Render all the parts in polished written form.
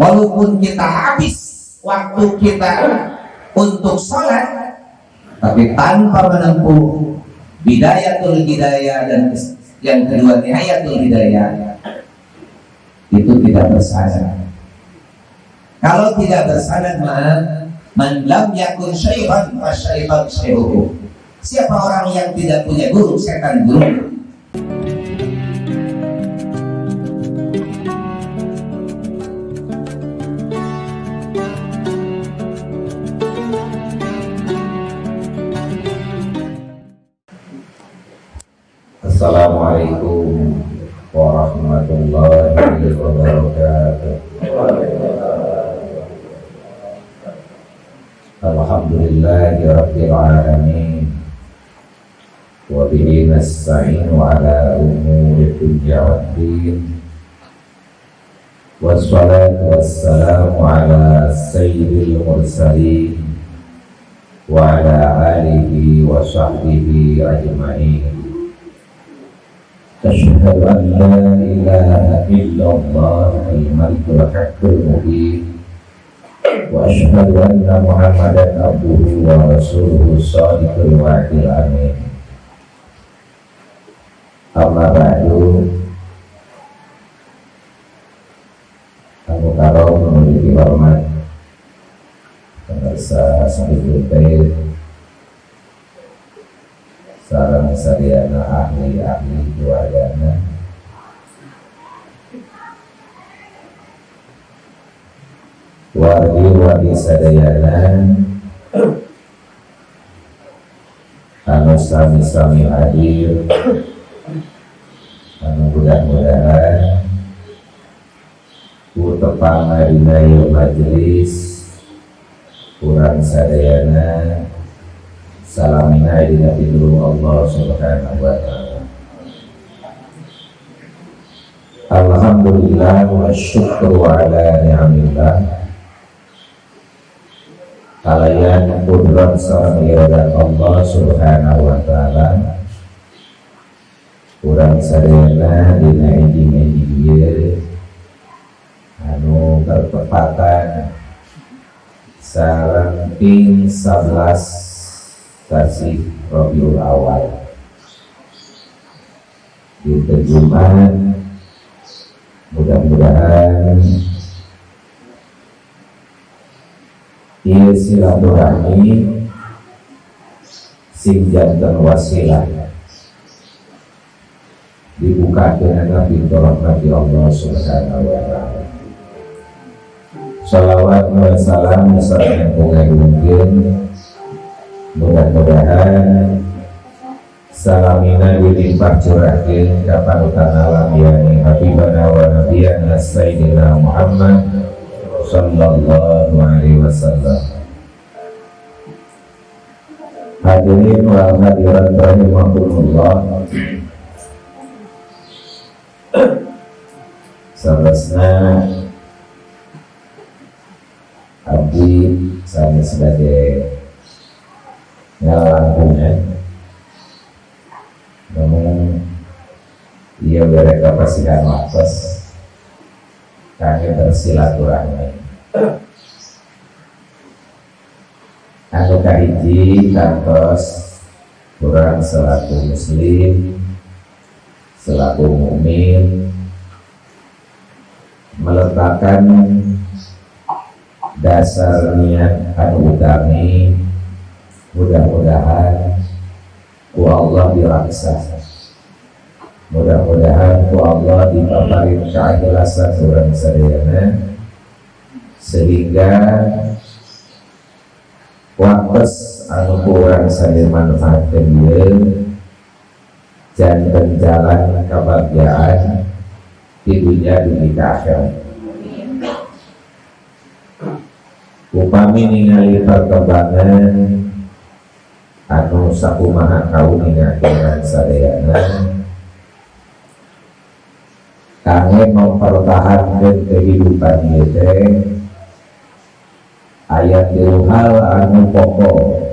Walaupun kita habis waktu kita untuk sholat, tapi tanpa menempuh bidayatul hidayah dan yang kedua nihayatul hidayah, itu tidak bersanad. Kalau tidak bersanad, man lam yakun syaitan fa syaitan syaihuhu. Siapa orang yang tidak punya guru, setan guru. Assalamualaikum warahmatullahi wabarakatuh. Alhamdulillahi rabbil alamin. Wa bihi nasta'inu ala umuri dunya waddin. Wassalatu wassalamu ala sayyidil mursalin wa ala alihi wa sahbihi ajma'in. Asyhadu an la ilaha illallah al-malikul haqqul mubin wa asyhadu anna Muhammadan abduhu wa rasuluhu shadiqul wa'dil amin. Amma ba'du. Abu karom memiliki hormat pemirsa Sahibul Bait, sareng sadayana ahli-ahli keluargana, wargi-wargi sadayana anu sami-sami hadir, anu mudah-mudahan ku tepang dina ieu majelis urang sadayana salamina dina pidulung Allah subhanahu wa ta'ala. Alhamdulillah wa syukru ala ni'amillah. Kalayan kudrat sareng iradat Allah subhanahu wa ta'ala, urang sadayana dina ejing-ejing ieu anu bertepatan sareng ping 11 kasih Rabiul Awal di Jumat. Mudah-mudahan ieu silaturahmi sing janten wasilah dibukakeun pintu rahmat Allah subhanahu wa ta'ala. Shalawat wa salam sareng mungkin mudah-mudahan salamina dilimpah curahkeun ka panutan alam yani habibana wa nabiyana sayyidina Muhammad sallallahu alaihi wasallam. Hadirin wal hadirat rahimakumullah. Sanesna abdi saya sebagai ngalampungan, namun ia beri kapasitas waktos kami bersilaturahmi. Anu kahiji kantos kurang selaku muslim, selaku mukmin meletakkan dasar niat anu utami. Mudah-mudahan ku Allah diraksa, mudah-mudahan ku Allah dipaparin keikhlasan urang sadayana sehingga waktos anu kurang sadaya manfaatkeun ieu janten jalan kebahagiaan di dunia di akhirat. Upami ningali perkembangan anu sakumaha kauninan sadayana kangge mempertahankeun kehidupan ieu teh aya tilu hal anu pokok.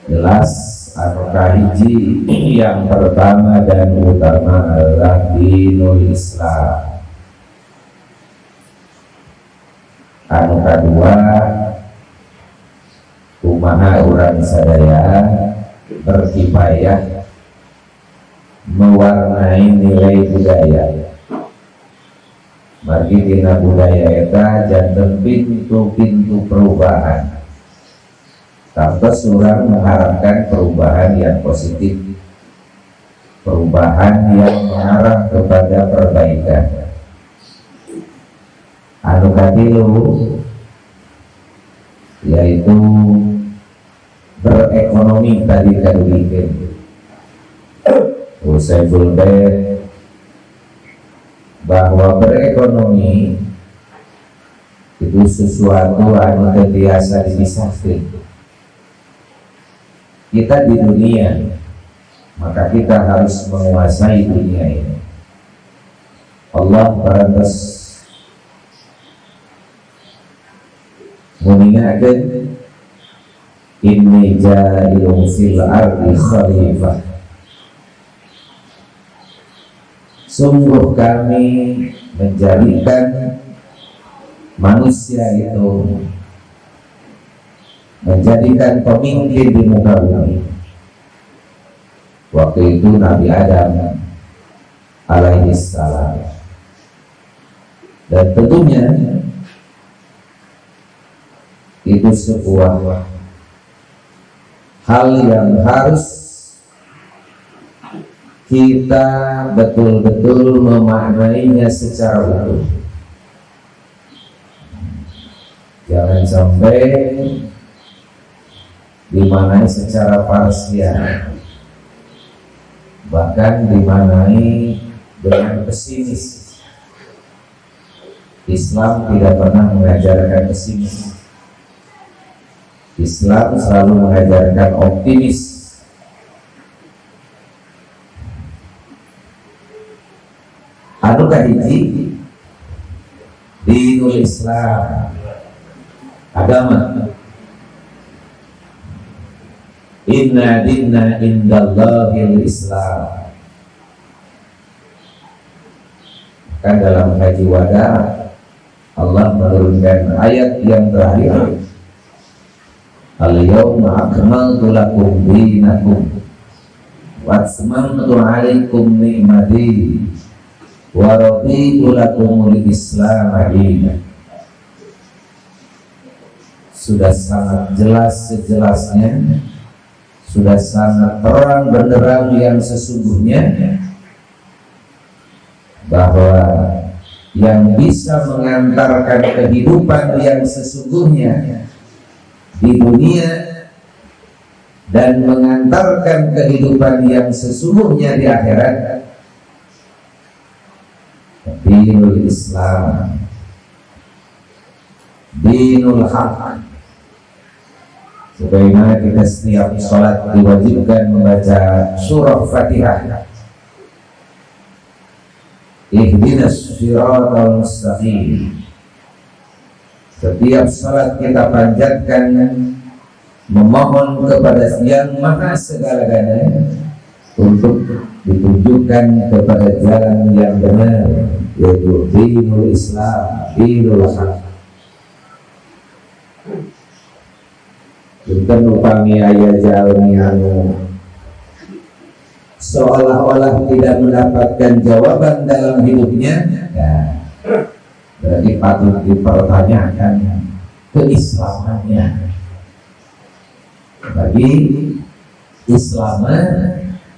Jelas anu kahiji yang pertama dan utama adalah dinul Islam, anu kadua kumaha urang sadaya berkifayah mewarnai nilai budaya. Bagi dina budaya eta janten pintu-pintu perubahan. Tantos urang mengharapkan perubahan yang positif, perubahan yang mengarah kepada perbaikan. Anu katilu yaitu berekonomi tadi kadugikeun. Usai bulbet bahwa berekonomi itu sesuatu anu teu biasa dipisahkeun. Kita di dunia, maka kita harus menguasai dunia ini. Allah parantos mengingatkan inni ja'ilun fil ardi khalifah. Sungguh kami menjadikan manusia itu menjadikan pemimpin di muka bumi. Waktu itu Nabi Adam alaihi salam. Dan tentunya itu sebuah hal yang harus kita betul-betul memaknainya secara utuh. Jangan sampai dimaknai secara parsial, bahkan dimaknai dengan pesimis. Islam tidak pernah mengajarkan pesimis. Islam selalu mengajarkan optimis. Anu kahiji dinul Islam, agama. Inna dinna indallahil Islam. Kan dalam haji wada Allah menurunkan ayat yang terakhir, al-yawma akmaltu lakum dinakum wa atmamtu 'alaikum ni'mati wa raditu lakumul Islam dinan. Sudah sangat jelas sejelasnya, sudah sangat terang benderang yang sesungguhnya bahwa yang bisa mengantarkan kehidupan yang sesungguhnya di dunia dan mengantarkan kehidupan yang sesungguhnya di akhirat, dinul Islam, dinul haq. Sebagaimana kita setiap sholat diwajibkan membaca surah Fatihah, ihdinas siratal mustaqim. Setiap salat kita panjatkan memohon kepada Yang Maha Segala-galanya untuk ditunjukkan kepada jalan yang benar, yaitu dinul Islam, dinul haq. Kita upami aya jalmi anu seolah-olah tidak mendapatkan jawaban dalam hidupnya, ya, berarti patut dipertanyakan keislamannya. Bagi Islaman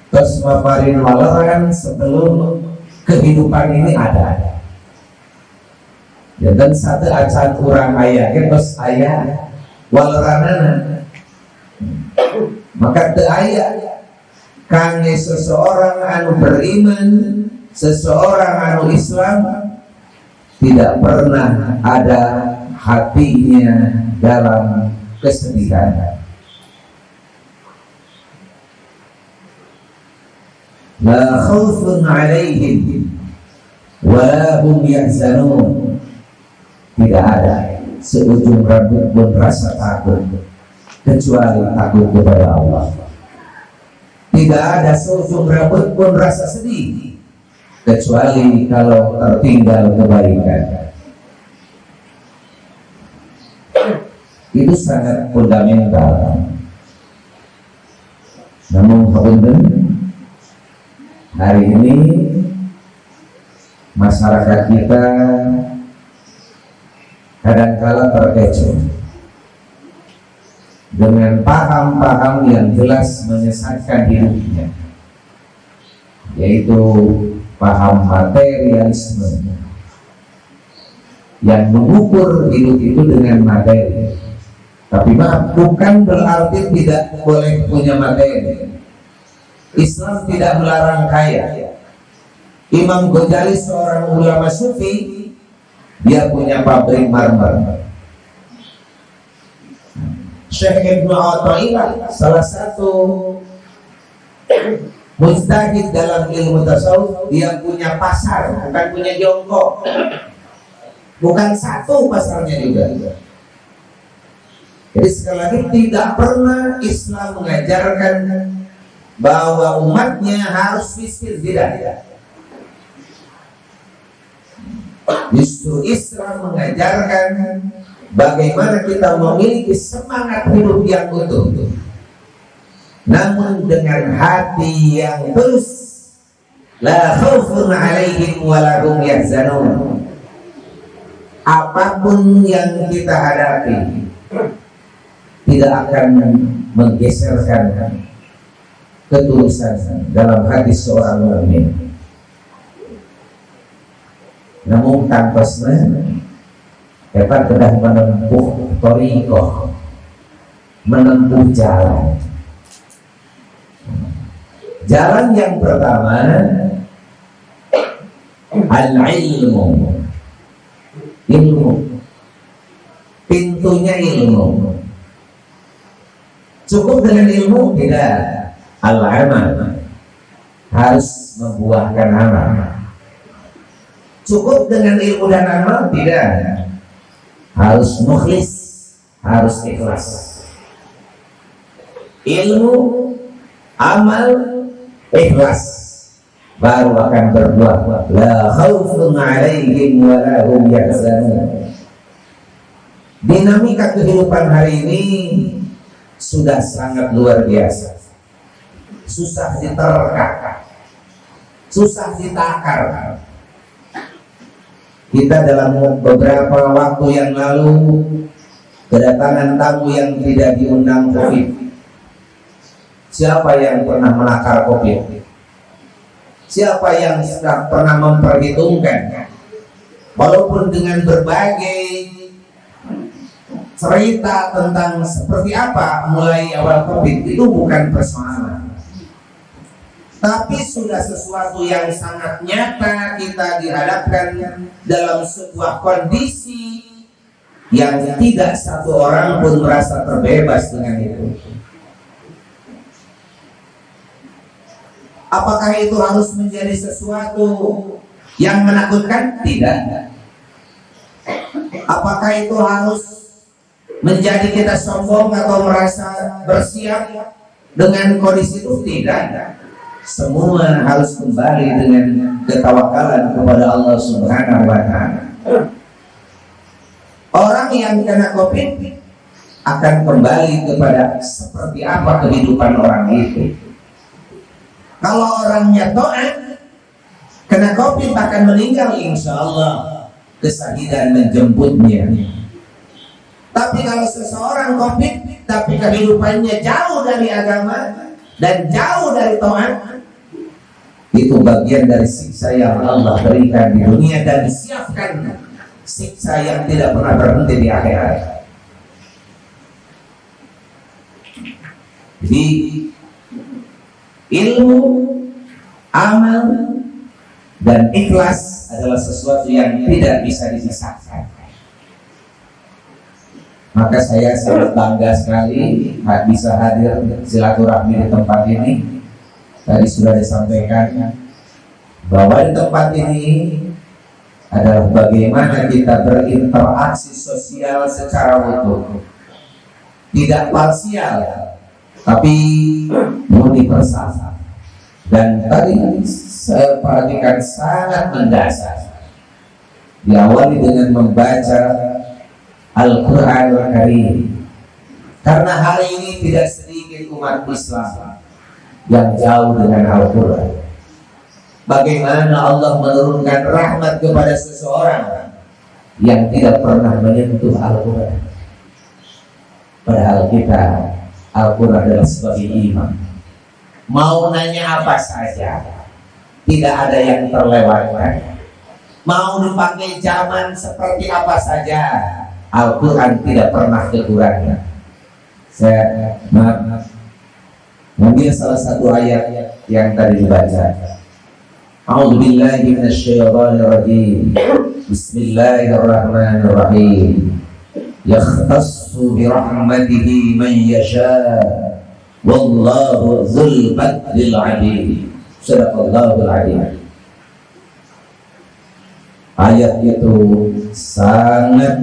terus maparin walaran sebelum kehidupan ini ada. Dan satu acan kurang ayah, terus ayah walaranana, maka teu aya kangge seseorang anu beriman, seseorang anu Islam tidak pernah ada hatinya dalam kesedihan. La khaufun 'alaihim wa la hum yahzanun. Tidak ada seujung rambut pun rasa takut kecuali takut kepada Allah. Tidak ada seujung rambut pun rasa sedih kecuali kalau tertinggal kebaikan. itu sangat fundamental. Namun hari ini masyarakat kita kadangkala terkecoh dengan paham-paham yang jelas menyesatkan hidupnya, yaitu paham materialisme yang mengukur hidup itu dengan materi. Tapi maaf, bukan berarti tidak boleh punya materi. Islam tidak melarang kaya. Imam Ghazali seorang ulama sufi, dia punya pabrik marmer. Syekh Ibnu Athaillah, salah satu mujtahid dalam ilmu tasawuf, dia punya pasar, bukan punya jongkok. Bukan satu pasarnya juga. Jadi sekali lagi, tidak pernah Islam mengajarkan bahwa umatnya harus miskin, tidak. Justru Islam mengajarkan bagaimana kita memiliki semangat hidup yang utuh, namun dengan hati yang tulus. La khaufun 'alaihim wa la hum yahzanun. Apapun yang kita hadapi tidak akan menggeserkan ketulusan dalam hati seorang mukmin. Namun tanpa dapat kedah menempuh thariqah, menempuh jalan. Jalan yang pertama al-ilmu. Ilmu, pintunya ilmu. Cukup dengan ilmu? Tidak. Al-amal, harus membuahkan amal. Cukup dengan ilmu dan amal? Tidak. Harus mukhlis, harus ikhlas. Ilmu, amal, ikhlas, baru akan berbuah. La khaufun 'alaihim wa la hum yahzanun. Dinamika kehidupan hari ini sudah sangat luar biasa. Susah diterka, susah ditakar. Kita dalam beberapa waktu yang lalu kedatangan tamu yang tidak diundang COVID. Siapa yang pernah menakar COVID? Siapa yang sudah pernah memperhitungkan, walaupun dengan berbagai cerita tentang seperti apa mulai awal COVID, itu bukan persoalan, tapi sudah sesuatu yang sangat nyata. Kita dihadapkan dalam sebuah kondisi yang tidak satu orang pun merasa terbebas dengan itu. Apakah itu harus menjadi sesuatu yang menakutkan? Tidak. Apakah itu harus menjadi kita sombong atau merasa bersiap dengan kondisi itu? Tidak. Semua harus kembali dengan ketawakalan kepada Allah Subhanahu wa Ta'ala. Orang yang kena COVID akan kembali kepada seperti apa kehidupan orang itu. Kalau orangnya taat, kena COVID akan meninggal, insya Allah kesakitan menjemputnya. Tapi kalau seseorang COVID tapi kehidupannya jauh dari agama dan jauh dari taat, itu bagian dari siksa yang Allah berikan di dunia dan disiapkan siksa yang tidak pernah berhenti di akhirat. Jadi ilmu, amal, dan ikhlas adalah sesuatu yang tidak bisa dipisahkan. Maka saya sangat bangga sekali bisa hadir silaturahmi di tempat ini. Tadi sudah disampaikan bahwa di tempat ini adalah bagaimana kita berinteraksi sosial secara utuh, tidak parsial, tapi universal. Dan tadi saya perhatikan sangat mendasar. Diawali dengan membaca Al-Quran Al-Karim, Karena hari ini tidak sedikit umat Islam yang jauh dengan Al-Quran. Bagaimana Allah menurunkan rahmat kepada seseorang yang tidak pernah menyentuh Al-Quran. Padahal kita, Al-Quran adalah sebagai imam. Mau nanya apa saja, tidak ada yang terlewatkan. Mau dipakai zaman seperti apa saja, Al-Quran tidak pernah kekurangan. Saya mengambil salah satu ayat yang tadi dibaca. A'udzu billahi minasyaitonir rajim. Bismillahirrahmanirrahim. Yakhtassu bi rahmatihi man yasha. Wallahu dzul fadlil 'adzim. Shadaqallahul 'adzim. Ayat itu sangat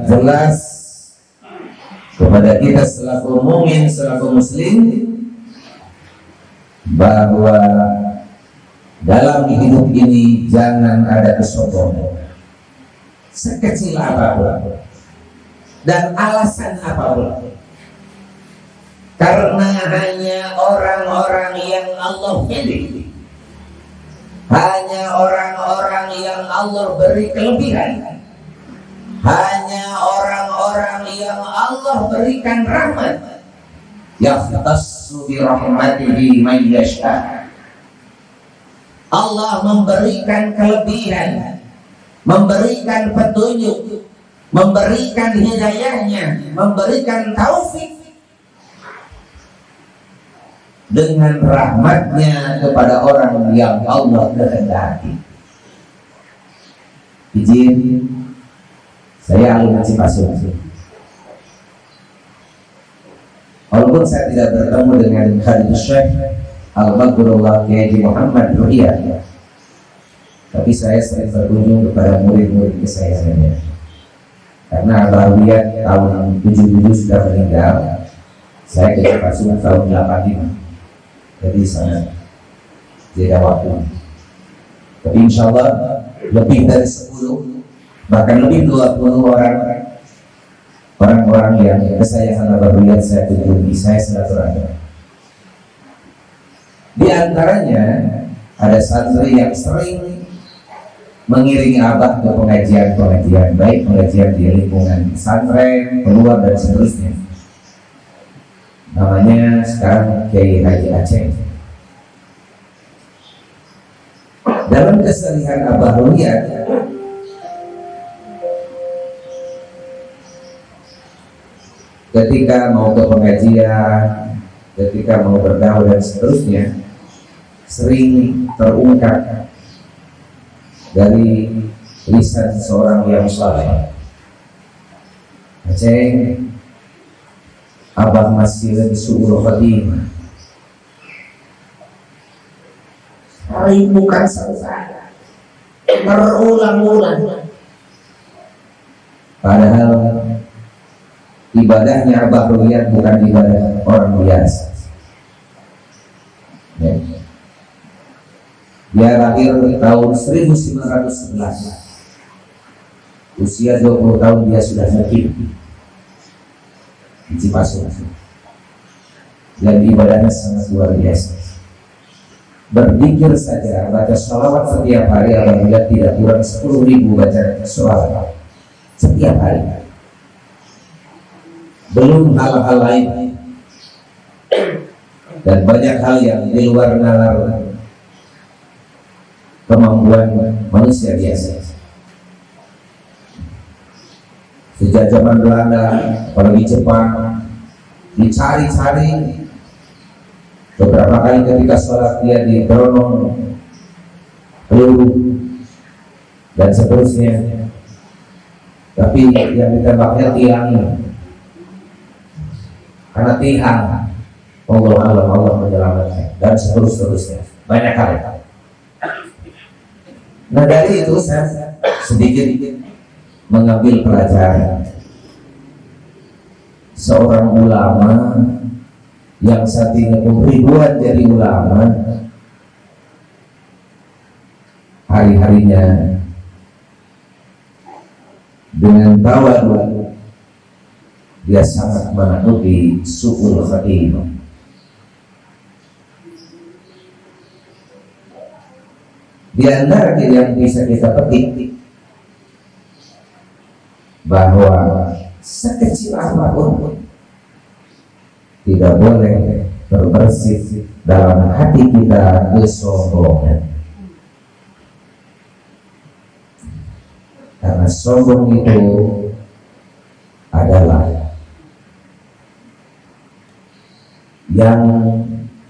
jelas kepada kita selaku mukmin, selaku muslim, bahwa dalam hidup ini jangan ada kesombongan sekecil apapun dan alasan apapun, karena hanya orang-orang yang Allah pilih, hanya orang-orang yang Allah beri kelebihan, hanya orang-orang yang Allah berikan rahmat, yahtassu bi rahmatihi man yasha. Allah memberikan kelebihan, memberikan petunjuk, memberikan hidayahnya, memberikan taufik dengan rahmatnya kepada orang yang Allah kehendaki. Izin saya alumni Cipasung. Walaupun saya tidak bertemu dengan Khalid Syekh Al-Baghrullah Kiai Muhammad Ruhiyah, tapi saya sering berkunjung kepada murid-murid kesayangannya. Karena Abah Ruhiyah tahun 77 sudah meninggal, saya ke Cipasung tahun 85. Jadi sangat jeda waktu. Tapi insya Allah lebih dari 10, bahkan lebih 20 orang-orang yang kesayangan Abah Ruhiyah saya kunjungi, saya silaturahmi. Di antaranya ada santri yang sering mengiringi Abah ke pengajian-pengajian, baik pengajian di lingkungan pesantren, keluar dan seterusnya. Namanya sekarang Kiai Haji Aceh. Dalam keseharian Abah Ruhiyah, ketika mau ke pengajian, ketika mau berdakwah dan seterusnya, sering terungkap dari lisan seorang yang saleh, Aceh, Abah masih lagi suul khotimah, bukan selesai, berulang-ulang. Padahal ibadahnya Abah Ruhiyah bukan ibadah orang biasa. Ya. Dia lahir tahun 1911. Usia 20 tahun dia sudah mukim di Cipasung. Dan ibadahnya sangat luar biasa. Berzikir saja, baca sholawat setiap hari, Abah Ruhiyah tidak kurang 10.000 bacaan sholawat setiap hari. Belum hal-hal lain dan banyak hal yang di luar nalar kemampuan manusia biasa. Sejak zaman Belanda, apalagi Jepang, dicari-cari. Beberapa kali ketika sholat dia didorong peluru dan seterusnya, tapi yang ditembaknya tiang, karena tiang Allah menyelamatkan dan seterusnya, banyak hal. Nah dari itu saya sedikit mengambil pelajaran. Seorang ulama yang saat ini ribuan jadi ulama, hari-harinya dengan tawadhu dia sangat menutupi su'ul khatimah. Di antara yang bisa kita petik bahwa sekecil apapun tidak boleh terbersih dalam hati kita kesombongan, karena sombong itu adalah yang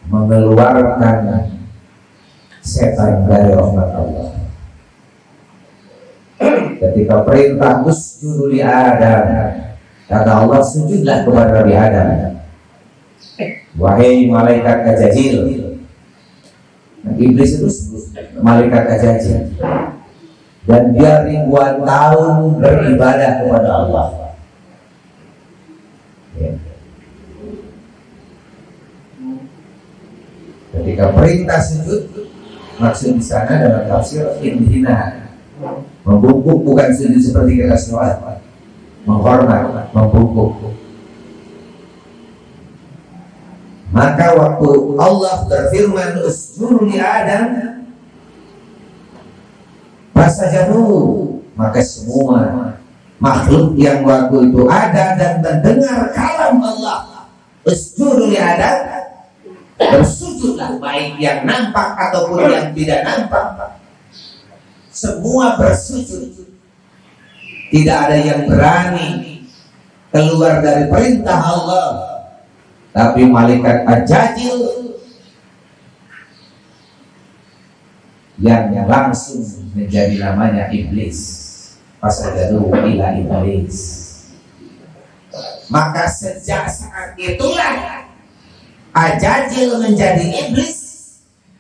mengeluarkan setan dari rahmat Allah. Ketika perintah usjudu li Adam, kata Allah, sujudlah kepada Nabi Adam. Wahai malaikat Ajajil. Iblis itu malaikat Ajajil, dan dia ribuan tahun beribadah kepada Allah. Ya. Ketika perintah sujud, maksud di sana dalam tafsir inhina, membungkuk, bukan sujud seperti kita sholat, menghormat, membungkuk. Maka waktu Allah berfirman usjudu li Adam fasajadu, maka semua makhluk yang waktu itu ada dan mendengar kalam Allah usjudu li Adam, bersujudlah, baik yang nampak ataupun yang tidak nampak, semua bersujud. Tidak ada yang berani keluar dari perintah Allah. Tapi malaikat Ajajil yang langsung menjadi namanya iblis, fasajadu ila iblis. Maka sejak saat itulah Ajajil menjadi iblis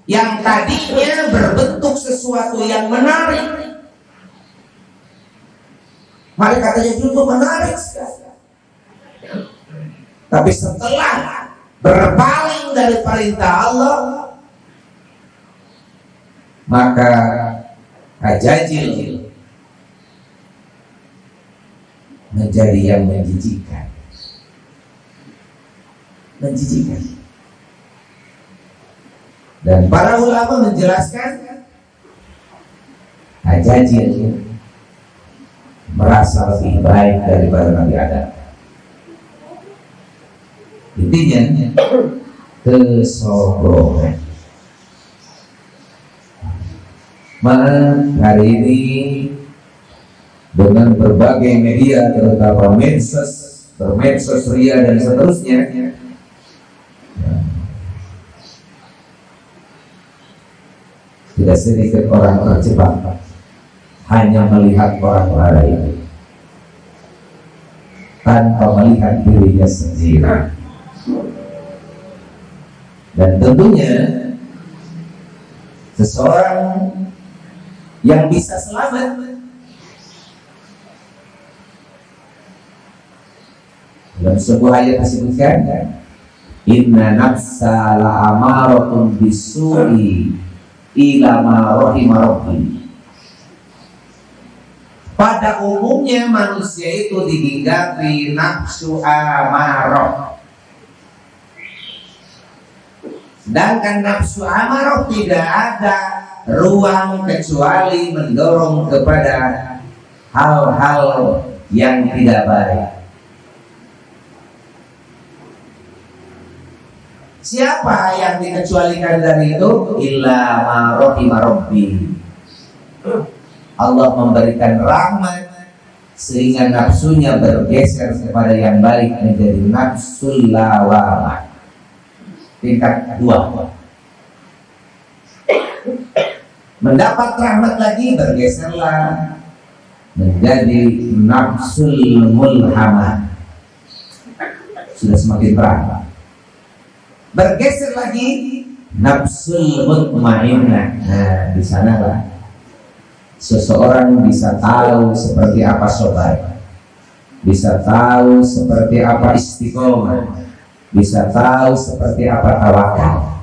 yang tadinya berbentuk sesuatu yang menarik. Malaikat Ajajil itu menarik sekali. Tapi setelah berpaling dari perintah Allah, maka Ajajil menjadi yang menjijikkan. Dan para ulama menjelaskan Ajajil merasa lebih baik daripada Nabi Adam. Intinya kesombongan. Hari ini dengan berbagai media, terutama medsos ria dan seterusnya, tidak sedikit orang terjebak hanya melihat orang lain tanpa melihat dirinya sendiri. Dan tentunya seseorang yang bisa selamat dalam sebuah ayat disebutkan, inna nafsa la amaratun bisu'i ila ma rahima rabbi. Pada umumnya manusia itu dihinggapi nafsu amarah. Sedangkan nafsu amarah tidak ada ruang kecuali mendorong kepada hal-hal yang tidak baik. Siapa yang dikecualikan dari itu? Illa ma rahima rabbi. Allah memberikan rahmat sehingga nafsunya bergeser kepada yang baik menjadi nafsul lawamah. Tingkat 2. Mendapat rahmat lagi, bergeserlah menjadi nafsul mulhamah. Sudah semakin terang. Bergeser lagi nafsul mutmainnah. Nah, di sanalah seseorang bisa tahu seperti apa sabar, bisa tahu seperti apa istiqomah, bisa tahu seperti apa tawakal.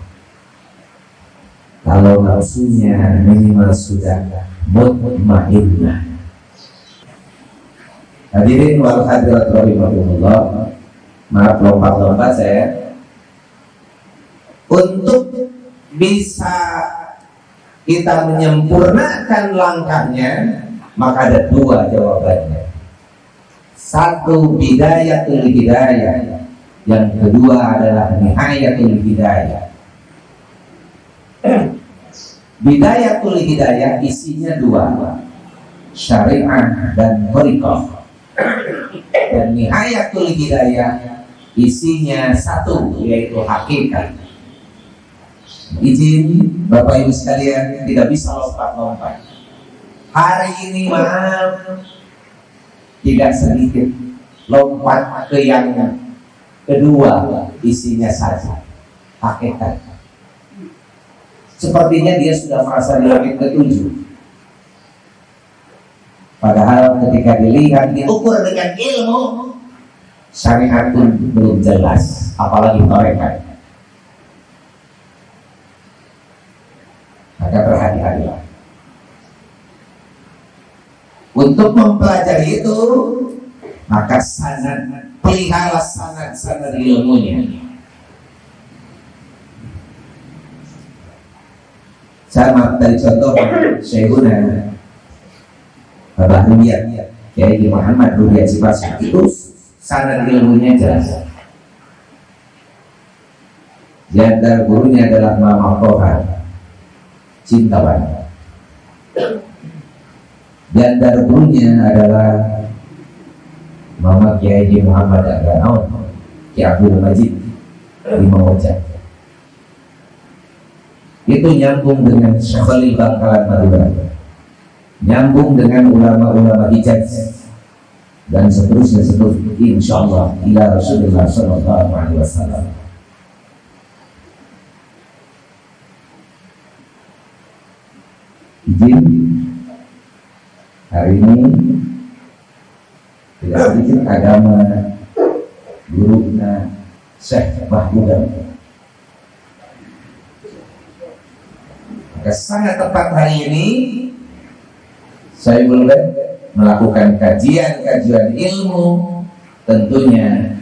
Kalau nafsunya minimal sudah mutmainnah. Hadirin wal hadirat rahimahumullah, maaf lompat-lompat saya. Untuk bisa kita menyempurnakan langkahnya, maka ada dua jawabannya. Satu, bidayatul hidayah. Yang kedua adalah nihayatul hidayah. Bidayatul hidayah isinya dua, syariah dan thariqah. Dan nihayatul hidayah isinya satu, yaitu hakikat. Izin Bapak Ibu sekalian, tidak bisa lompat-lompat. Hari ini maaf, tidak sedikit lompat ke yang kedua, isinya saja hakikat. Sepertinya dia sudah merasa di langit ketujuh. Padahal ketika dilihat, diukur dengan ilmu, syariat pun belum jelas, apalagi tarekat. Maka berhati-hatilah. Untuk mempelajari itu, maka sanad, pelihara sanad ilmunya. Sama tadi contoh Syekhuna Abah Rubiyat, Kiai Muhammad Rubiyat Sifas, itu sanad ilmunya jelas. Di antara gurunya adalah Mama Toha Cintawan. Di antara gurunya adalah Mama Kiai Muhammad Aganaun, Kiai Abdul Majid di Mawajah. Itu nyambung dengan Syekhul Bangkalan Madura, nyambung dengan ulama-ulama Hijaz, dan seterusnya insyaallah ila Rasulullah sallallahu alaihi wasallam. Izin hari ini tidak sedikit agama gurunya Syekh Mahmudam. Maka sangat tepat hari ini saya boleh melakukan kajian ilmu, tentunya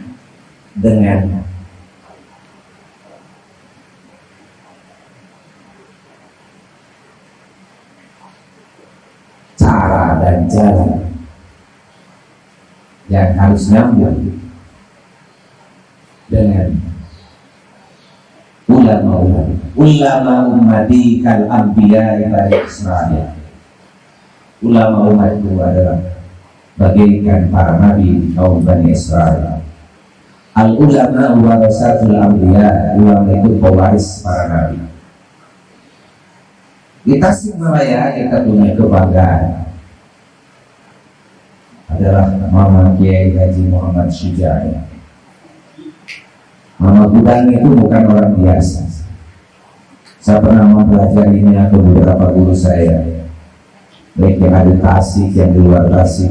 dengan cara dan jalan yang harus nyambung dengan ulama ummati kal anbiya bani Israil. Ulama umat itu adalah bagaikan para nabi kaum Bani Israel. Al ulama warasatul anbiya, ulama itu pewaris para nabi. Di Tasikmalaya kita punya kebanggaan adalah Mama Kiai Haji Muhammad Syujai. Mama Budang itu bukan orang biasa. Saya pernah mempelajarinya ke beberapa guru saya, baik yang ada Tasik, yang di luar Tasik.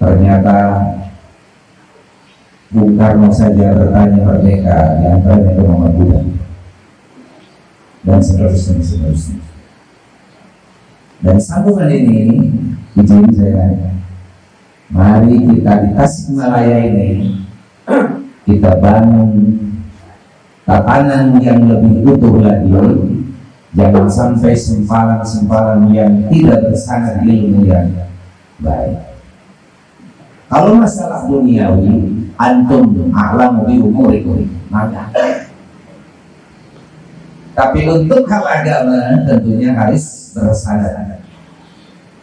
Ternyata Bung Karno saja bertanya merdeka, yang antaranya itu Mama Budang, dan seterusnya. Dan sambungan ini, izin saya, mari kita di Tasikmalaya ini kita bangun tatanan yang lebih utuh lagi. Jangan sampai sempalan-sempalan yang tidak bersanad ilmu yang baik. Kalau masalah duniawi, antum a'lamu bi umurikum, maka. Tapi untuk hal agama tentunya harus bersanad.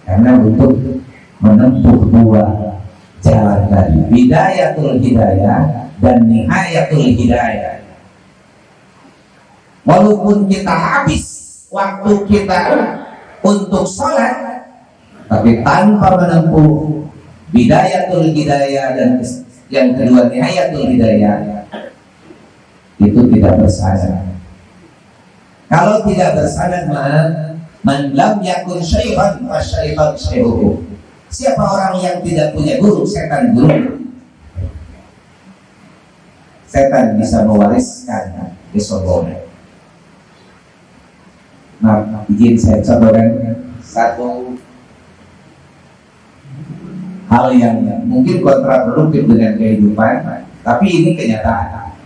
Karena untuk menempuh dua jalan tadi, bidayatul hidayah dan nihayatul hidayah. Walaupun kita habis waktu kita untuk sholat, tapi tanpa menempuh bidayatul hidayah dan yang kedua nihayatul hidayah, itu tidak bersanad. Kalau tidak bersanad, man lam yakun syaitan fa syaitan syaihuhu. Siapa orang yang tidak punya guru, setan guru. Setan bisa mewariskan kesombongan. Nah, izin saya contohkan satu hal yang mungkin kontraproduktif dengan kehidupan, tapi ini kenyataan.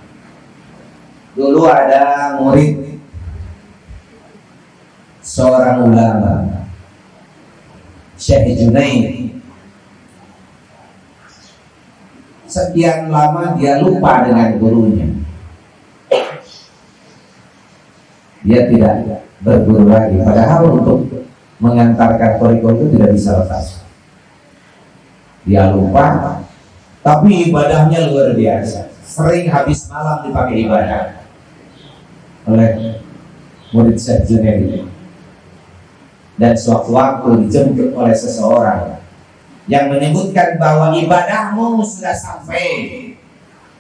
Dulu ada murid seorang ulama, Syekh Junaid. Sekian lama dia lupa dengan gurunya. Dia tidak berguru lagi, padahal untuk mengantarkan kurikulum itu tidak bisa lepas. Dia lupa, tapi ibadahnya luar biasa. Sering habis malam dipakai ibadah oleh murid Syekh Junaid. Dan suatu waktu dijemput oleh seseorang yang menyebutkan bahwa ibadahmu sudah sampai,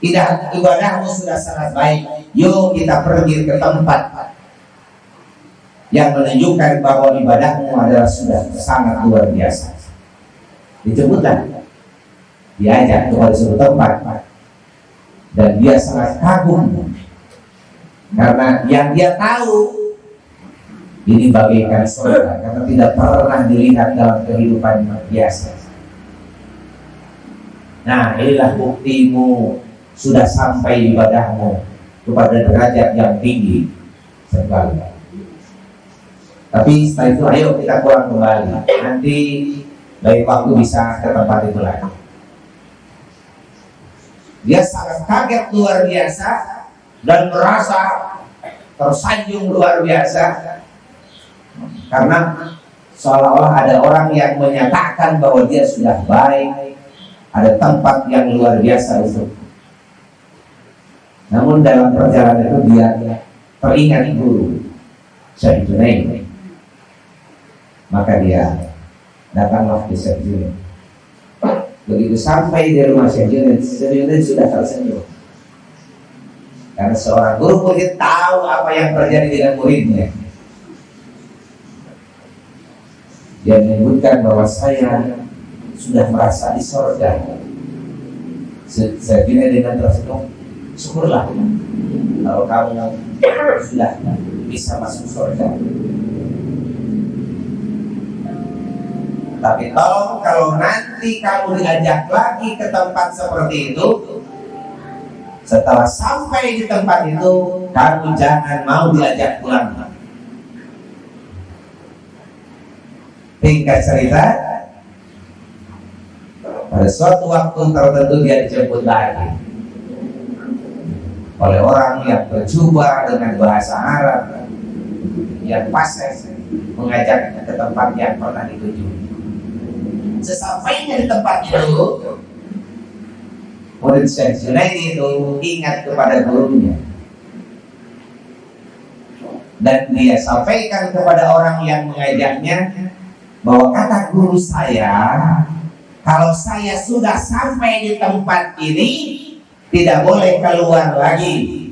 tidak, ibadahmu sudah sangat baik. Yuk kita pergi ke tempat yang menunjukkan bahwa ibadahmu adalah sudah sangat luar biasa. Dijemputlah, diajak kepada suatu tempat, dan dia sangat kagum karena yang dia tahu ini bagaikan surga, karena tidak pernah dilihat dalam kehidupan biasa. Nah, inilah buktimu sudah sampai ibadahmu kepada derajat yang tinggi sekali. Tapi setelah itu ayo kita pulang kembali. Nanti baik waktu bisa ke tempat itu lagi. Dia sangat kaget luar biasa dan merasa tersanjung luar biasa karena seolah-olah ada orang yang menyatakan bahwa dia sudah baik, ada tempat yang luar biasa untuk. Namun dalam perjalanan itu dia teringat guru Syekh Junaid. Maka dia datanglah ke Syekh Junaid. Begitu sampai di rumah Syekh Junaid sudah tersenyum. Karena seorang guru murid tahu apa yang terjadi dengan muridnya. Dia menyebutkan bahwa saya sudah merasa di surga. Saya bilang dengan tersenyum, syukurlah kalau kamu sudah bisa masuk surga. Tapi tolong kalau nanti kamu diajak lagi ke tempat seperti itu, setelah sampai di tempat itu, kamu jangan mau diajak pulang. Tingkat cerita, pada suatu waktu tertentu dia dijemput lagi oleh orang yang berjubah dengan bahasa Arab yang fasih, mengajak ke tempat yang pernah dituju. Sesampainya di tempat itu, murid Syekh Junaid itu ingat kepada gurunya dan dia sampaikan kepada orang yang mengajaknya bahwa kata guru saya, kalau saya sudah sampai di tempat ini tidak boleh keluar lagi.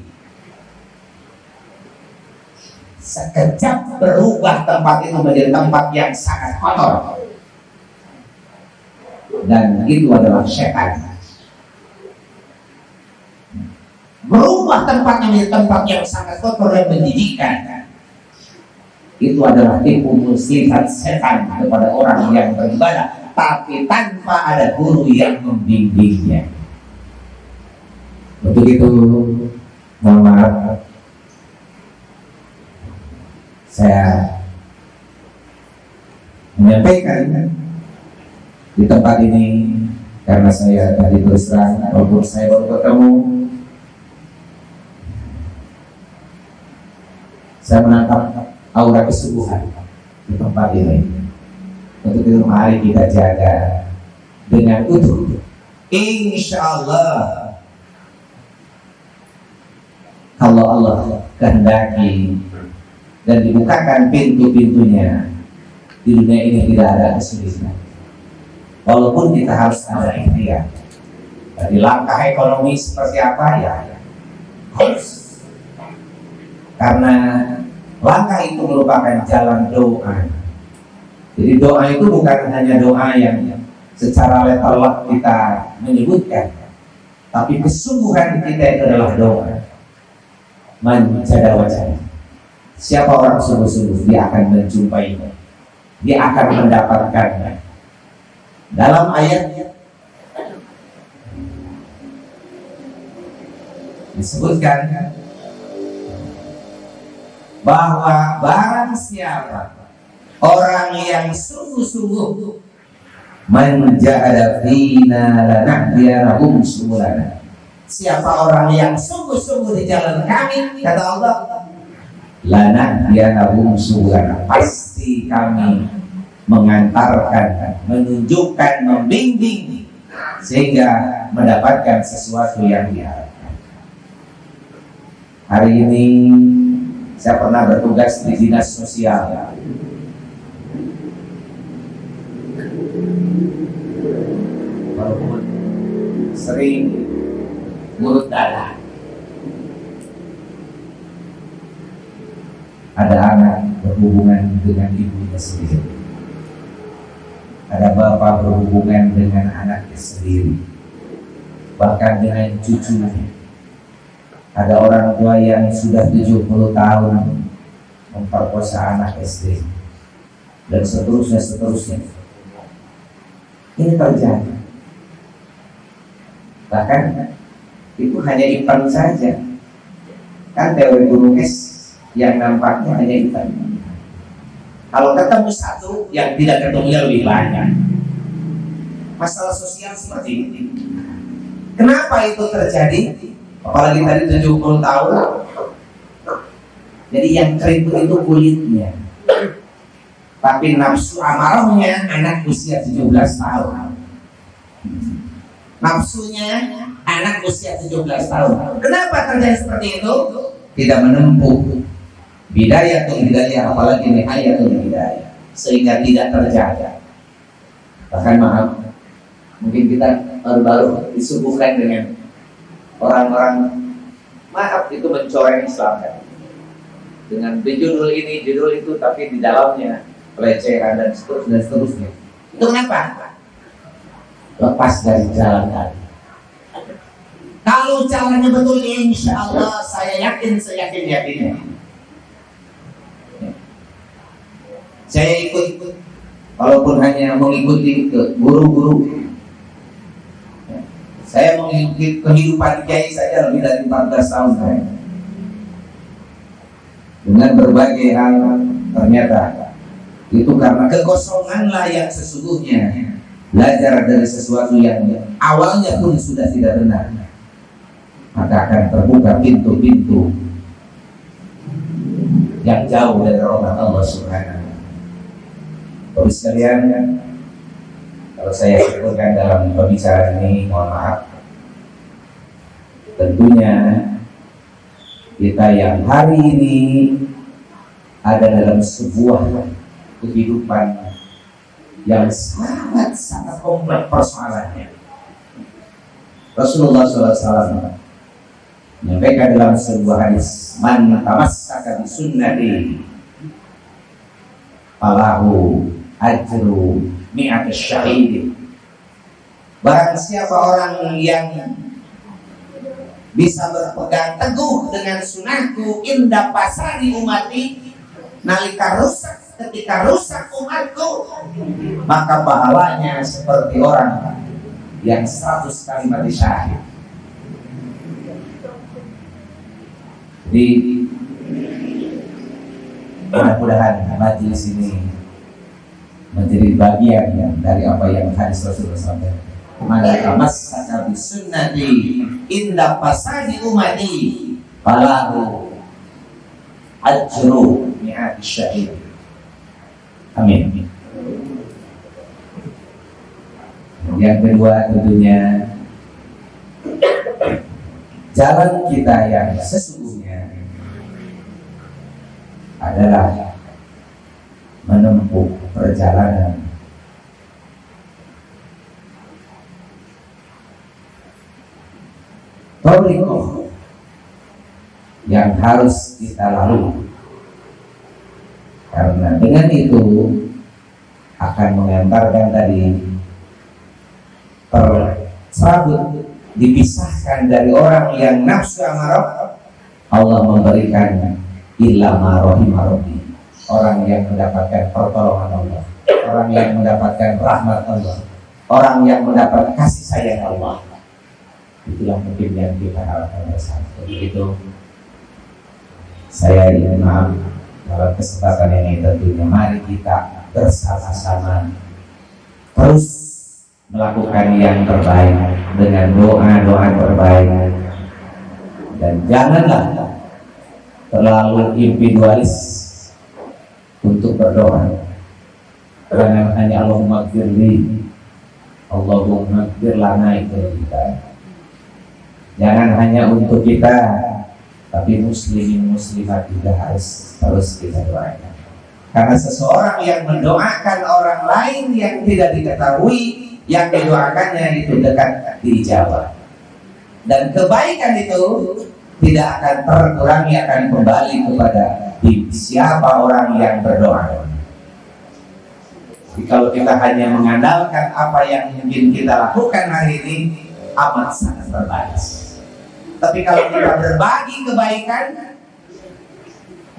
Sekejap berubah tempat itu menjadi tempat yang sangat kotor, dan itu adalah setan. Berubah tempatnya menjadi tempat yang sangat kotor dan menjijikkan. Itu adalah tipu muslihat setan kepada orang yang beribadah, tapi tanpa ada guru yang membimbingnya. Untuk itu, mohon maaf, saya menyampaikan di tempat ini karena saya tadi terus terang, walaupun saya baru ketemu, saya menangkap aura kesungguhan di tempat ini. Untuk itu mari kita jaga dengan utuh. Insya Allah, kalau Allah kehendaki dan dibukakan pintu-pintunya, di dunia ini tidak ada kesulitan. Walaupun kita harus ada ikhtiar. Dari langkah ekonomi seperti apa ya harus. Karena langkah itu merupakan jalan doa. Jadi doa itu bukan hanya doa yang secara letterlock kita menyebutkan, tapi kesungguhan kita itu adalah doa. Man jada wajah. Siapa orang sungguh-sungguh, dia akan menjumpainya, dia akan mendapatkannya. Dalam ayat disebutkan bahwa barang siapa orang yang sungguh-sungguh menjahada fina lanahdiyannahum subulana, siapa orang yang sungguh-sungguh di jalan kami, kata Allah, lanahdiyannahum subulana, pasti kami mengantarkan, menunjukkan, membimbing sehingga mendapatkan sesuatu yang diharapkan. Hari ini saya pernah bertugas di dinas sosial. Walaupun sering mulut darah, ada anak berhubungan dengan ibunya sendiri, ada bapak berhubungan dengan anaknya sendiri, bahkan dengan cucunya. Ada orang tua yang sudah 70 tahun memperkosa anak SD, dan seterusnya. Ini terjadi. Bahkan itu hanya Ipan saja. Kan teori gunung es yang nampaknya hanya Ipan. Kalau ketemu satu, yang tidak ketemunya lebih banyak. Masalah sosial seperti ini. Kenapa itu terjadi? Apalagi tadi 70 tahun. Jadi yang keriput itu kulitnya, tapi nafsu amarahnya anak usia 17 tahun. Nafsunya anak usia 17 tahun. Kenapa terjadi seperti itu? Tidak menempuh bidayah, apalagi nihayatul bidayah, sehingga tidak terjaga. Bahkan maaf, mungkin kita baru-baru disuguhkan dengan orang-orang, maaf, itu mencoreng Islam kan? Dengan judul ini, judul itu, tapi di dalamnya pelecehan dan seterusnya. Itu kenapa? Lepas dari jalan tadi. Kalau jalannya betul, insya Allah saya yakin, seyakin-yakinnya saya ikut, walaupun hanya mengikuti ke guru-guru. Saya mengikuti kehidupan kiai saja lebih dari 14 tahun saya. Dengan berbagai hal, ternyata itu karena kekosonganlah yang sesungguhnya. Belajar dari sesuatu yang awalnya pun sudah tidak benar, maka akan terbuka pintu-pintu yang jauh dari rahmat Allah Subhanahu wa ta'ala. Bapak sekalian, kalau saya sebutkan dalam pembicaraan ini, mohon maaf. Tentunya kita yang hari ini ada dalam sebuah kehidupan yang sangat kompleks persoalannya. Rasulullah SAW menyampaikan dalam sebuah hadis, man tamassaka bi sunnati falahu ajru mi'at syahid. Barang siapa orang yang bisa berpegang teguh dengan sunahku inda pasari umati, nalika rusak, ketika rusak umatku, maka pahalanya seperti orang yang 100 kali mati syahid. Jadi mudah-mudahan majelis ini menjadi bagian dari apa yang hadis Rasulullah sampaikan. Maka tamassaka bi sunnati inda fasadi ummati falahu ajru mi'ati syahid. Amin. Yang kedua tentunya jalan kita yang sesungguhnya adalah menempuh perjalanan thariqah yang harus kita lalui, karena dengan itu akan mengantarkan tadi tercabut, dipisahkan dari orang yang nafsu amarah. Allah memberikan illa ma rahima rabbi, orang yang mendapatkan pertolongan Allah, orang yang mendapatkan rahmat Allah, orang yang mendapat kasih sayang Allah. Itulah mungkin yang kita harapkan bersama. Begitu saya ingin maaf dalam kesempatan ini, tentunya mari kita bersama-sama terus melakukan yang terbaik dengan doa-doa terbaik, dan janganlah terlalu individualis untuk berdoa. Karena hanya Allahumma gfirli, Allahumma gfir lana itu kita. Jangan hanya untuk kita, tapi muslimin muslimat juga harus terus kita doakan. Karena seseorang yang mendoakan orang lain yang tidak diketahui, yang didoakannya itu dekat dijawab. Dan kebaikan itu tidak akan terkurangi, akan kembali kepada siapa orang yang berdoa. Jadi kalau kita hanya mengandalkan apa yang mungkin kita lakukan hari ini, amat sangat terbatas. Tapi kalau kita berbagi kebaikan,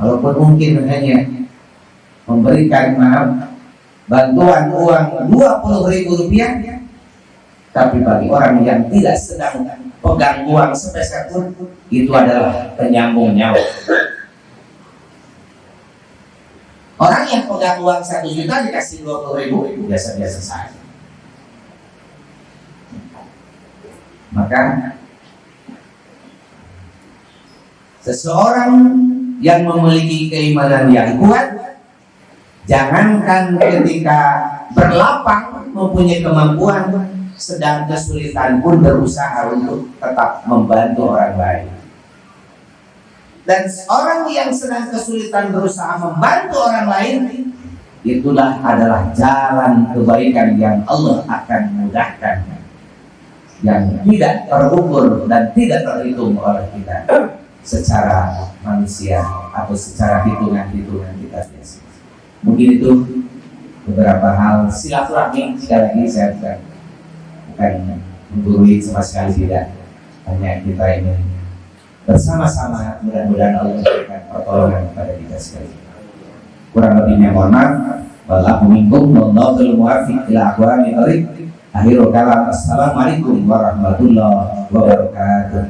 walaupun mungkin hanya memberikan bantuan uang 20.000 rupiah, tapi bagi orang yang tidak sedang pegang uang sepeser pun, itu adalah penyambung nyawa. Orang yang pegang uang 1 juta dikasih 20.000, biasa-biasa saja. Maka seseorang yang memiliki keimanan yang kuat, jangankan ketika berlapang mempunyai kemampuan, sedang kesulitan pun berusaha untuk tetap membantu orang lain. Dan orang yang sedang kesulitan berusaha membantu orang lain, itulah adalah jalan kebaikan yang Allah akan mudahkan, yang tidak terukur dan tidak terhitung oleh kita secara manusia atau secara hitungan-hitungan kita biasa. Mungkin itu beberapa hal silaturahmi. Sekali lagi saya bukan menggurui sama sekali, tidak. Hanya kita ini bersama-sama, mudah-mudahan Allah memberikan pertolongan kepada kita sekalian. Kurang lebihnya mohon maaf. Wallahu minkum wallahul muwaffiq ila aqwamit thoriq. Akhirul kalam, assalamualaikum warahmatullahi wabarakatuh.